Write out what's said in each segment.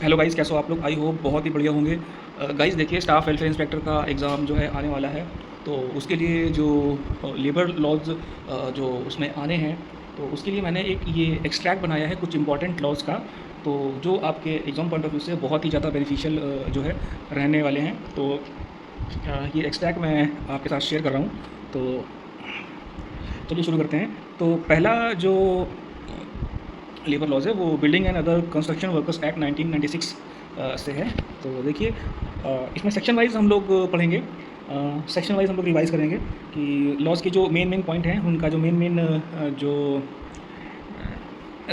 Hello guys, कैसे हो आप लोग? आई होप बहुत ही बढ़िया होंगे। गाइस देखिए, स्टाफ वेलफेयर इंस्पेक्टर का एग्ज़ाम जो है आने वाला है। तो उसके लिए जो लेबर लॉज़ जो उसमें आने हैं, तो उसके लिए मैंने एक ये एक्सट्रैक्ट बनाया है कुछ इंपॉर्टेंट लॉज़ का। तो जो आपके एग्ज़ाम पॉइंट ऑफ व्यू से बहुत ही ज़्यादा बेनिफिशियल जो है रहने वाले हैं। तो ये एक्सट्रैक्ट मैं आपके साथ शेयर कर रहा हूँ। तो चलिए शुरू करते हैं। तो पहला जो लेबर लॉज़ है वो building and other construction workers act 1996 से है। तो देखिए, इसमें सेक्शन वाइज हम लोग पढ़ेंगे। सेक्शन वाइज हम लोग रिवाइज़ करेंगे कि लॉज़ के जो मेन पॉइंट हैं उनका जो मेन जो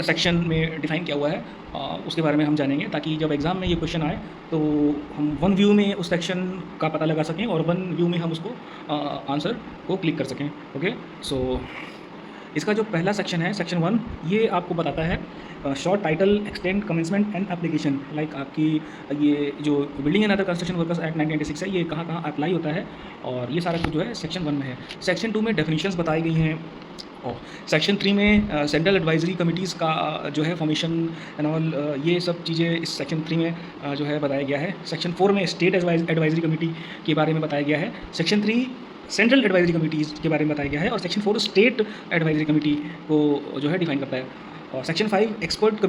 सेक्शन में डिफ़ाइन किया हुआ है उसके बारे में हम जानेंगे, ताकि जब एग्ज़ाम में ये क्वेश्चन आए तो हम वन व्यू में उस सेक्शन का पता लगा सकें और वन व्यू में हम उसको आंसर को क्लिक कर सकें। ओके, सो इसका जो पहला सेक्शन है, सेक्शन 1, ये आपको बताता है short title extend commencement and application. Like आपकी ये जो building and other construction workers act 1996 है, ये कहाँ कहाँ अप्लाई होता है, और ये सारा कुछ जो है सेक्शन 1 में है। सेक्शन 2 में डेफिनेशंस बताई गई हैं, और सेक्शन 3 में सेंट्रल एडवाइजरी कमिटीज़ का जो है फॉर्मेशन एंड ऑल, ये सब चीज़ें इस सेक्शन 3 में जो है बताया गया है। सेक्शन 4 में स्टेट एडवाइजरी कमिटी के बारे में बताया गया है। सेक्शन 3 सेंट्रल एडवाइजरी कमिटीज़ के बारे में बताया गया है, और सेक्शन 4 स्टेट एडवाइजरी कमिटी को जो है डिफाइन करता है। और सेक्शन 5 एक्सपर्ट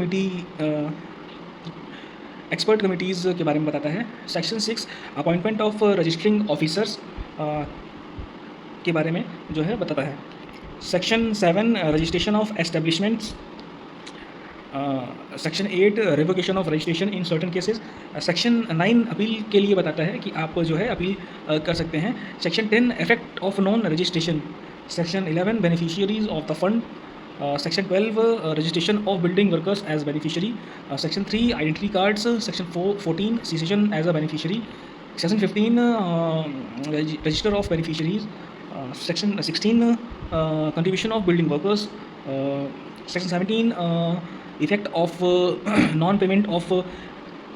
कमिटीज़ के बारे में बताता है। Section 6 appointment of registering officers के बारे में जो है बताता है। Section 7 registration of establishments. Section 8 revocation of registration in certain cases. Section 9 appeal के लिए बताता है कि आप जो है अपील कर सकते हैं। Section 10 effect of non registration. Section 11 beneficiaries of the fund. Section 12 registration of building workers as beneficiary. Section 3 identity cards. Section 14 cessation as a beneficiary. Section 15 register of beneficiaries. Section 16 contribution of building workers. Section 17 effect of non-payment of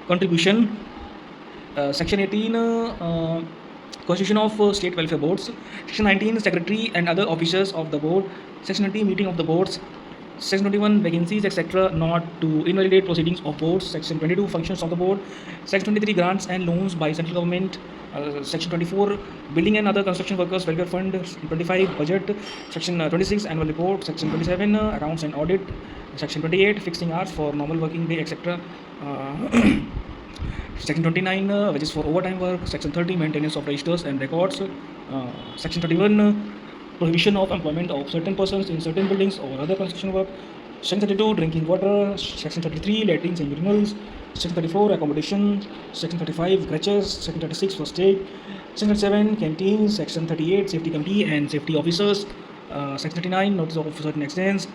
contribution. Section 18 constitution of state welfare boards. Section 19 secretary and other officers of the board. Section 20 meeting of the boards. Section 21 vacancies etc. not to invalidate proceedings of boards. Section 22 functions of the board. Section 23 grants and loans by central government. Section 24 building and other construction workers welfare fund. 25 budget. Section 26 annual report. Section 27 accounts and audit. Section 28 fixing hours for normal working day etc. Section 29 which is for overtime work. Section 30 maintenance of registers and records. Section 31 prohibition of employment of certain persons in certain buildings or other construction work. Section 32 drinking water. Section 33 latrines and urinals. Section 34 accommodation. Section 35 crutches. Section 36 first aid. Section 37 canteens. Section 38 safety committee and safety officers. Section 39 notice of certain accidents.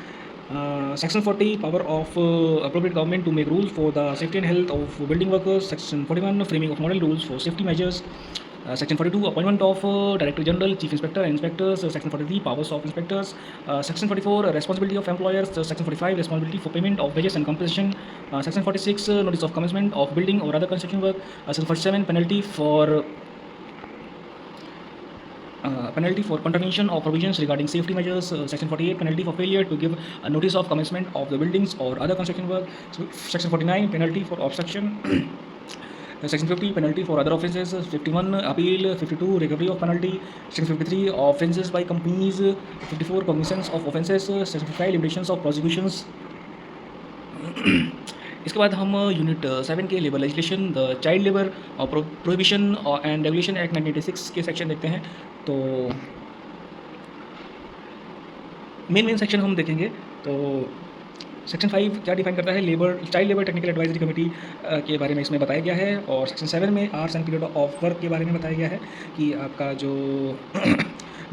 Section 40 power of appropriate government to make rules for the safety and health of building workers. Section 41 framing of model rules for safety measures. Section 42 appointment of Director General, Chief Inspector and Inspectors. Section 43 powers of inspectors. Section 44 responsibility of employers. Section 45 responsibility for payment of wages and compensation. Section 46 notice of commencement of building or other construction work. Section 47 penalty for contravention of provisions regarding safety measures. Section 48 penalty for failure to give a notice of commencement of the buildings or other construction work. Section 49 penalty for obstruction. Section 50 penalty for other offences. 51 appeal. 52 recovery of penalty. Section 53 offences by companies. 54 cognizance of offences. Section 55 limitations of prosecutions. इसके बाद हम unit 7 के labour legislation, the child labour prohibition and regulation act 1986 के section देखते हैं। तो main section हम देखेंगे। तो सेक्शन 5 क्या डिफाइन करता है? Child labour technical advisory committee के बारे में इसमें बताया गया है। और सेक्शन 7 में hours and period of work के बारे में बताया गया है कि आपका जो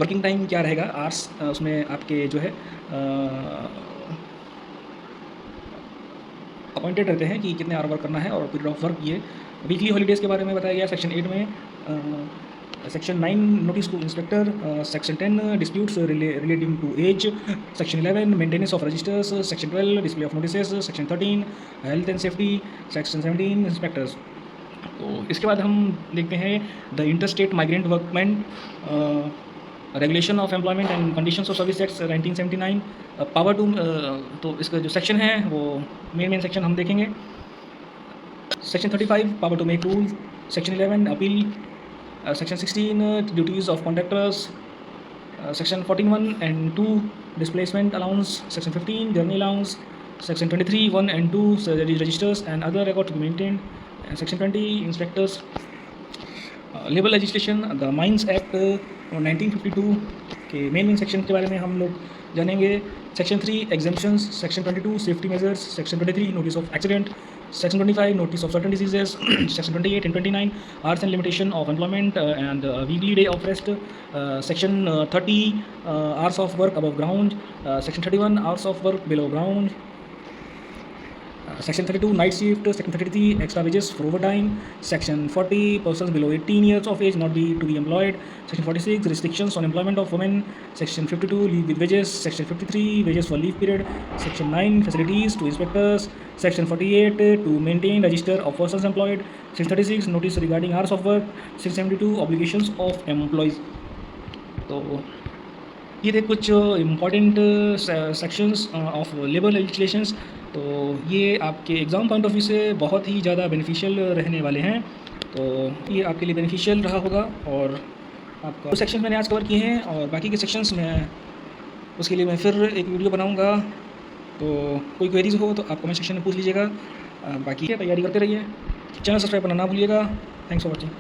वर्किंग टाइम क्या रहेगा, आवर्स उसमें आपके जो है अपॉइंटेड रहते हैं कि कितने आवर वर्क करना है, और पीरियड ऑफ वर्क ये वीकली हॉलीडेज़ के बारे में बताया गया सेक्शन 8 में। Section 9 notice to inspector. Section 10 disputes relating to age. Section 11 maintenance of registers. Section 12 display of notices. Section 13 health and safety. Section 17 inspectors. तो इसके बाद हम देखते हैं the interstate migrant workman regulation of employment and conditions of service act 1979. Power to, तो इसका जो section है वो मेन सेक्शन हम देखेंगे। Section 35 power to make rules. Section 11 appeal. Section 16 duties of contractors. Section 14(1) and 2 displacement allowance. Section 15 journey allowance. Section 23 1 and 2 registers and other records to be maintained. And Section 20 inspectors. Labour legislation the mines act 1952 के main section के बारे में हम लोग जानेंगे. Section 3 exemptions. Section 22 safety measures. Section 23 notice of accident. Section 25 notice of certain diseases. Section 28 and 29 hours and limitation of employment and weekly day of rest. Section 30 hours of work above ground. Section 31 hours of work below ground. Section 32 night shift. Section 33 extra wages for overtime. Section 40 persons below 18 years of age not be to be employed. Section 46 restrictions on employment of women. Section 52 leave with wages. Section 53 wages for leave period. Section 9 facilities to inspectors. Section 48 to maintain register of persons employed. Section 36 notice regarding hours of work. Section 72 obligations of employees. तो ये थे कुछ important sections of labour legislations. तो ये आपके exam point of view से बहुत ही ज़्यादा बेनिफिशियल रहने वाले हैं. तो ये आपके लिए बेनिफिशियल रहा होगा. और आपका सेक्शन मैंने आज कवर किए हैं और बाकी के सेक्शंस में उसके लिए मैं फिर एक वीडियो बनाऊंगा. तो कोई क्वेरीज हो तो आप कमेंट सेक्शन में पूछ लीजिएगा. बाकी तैयारी करते रहिए. चैनल सब्सक्राइब करना ना भूलिएगा. Thanks for watching.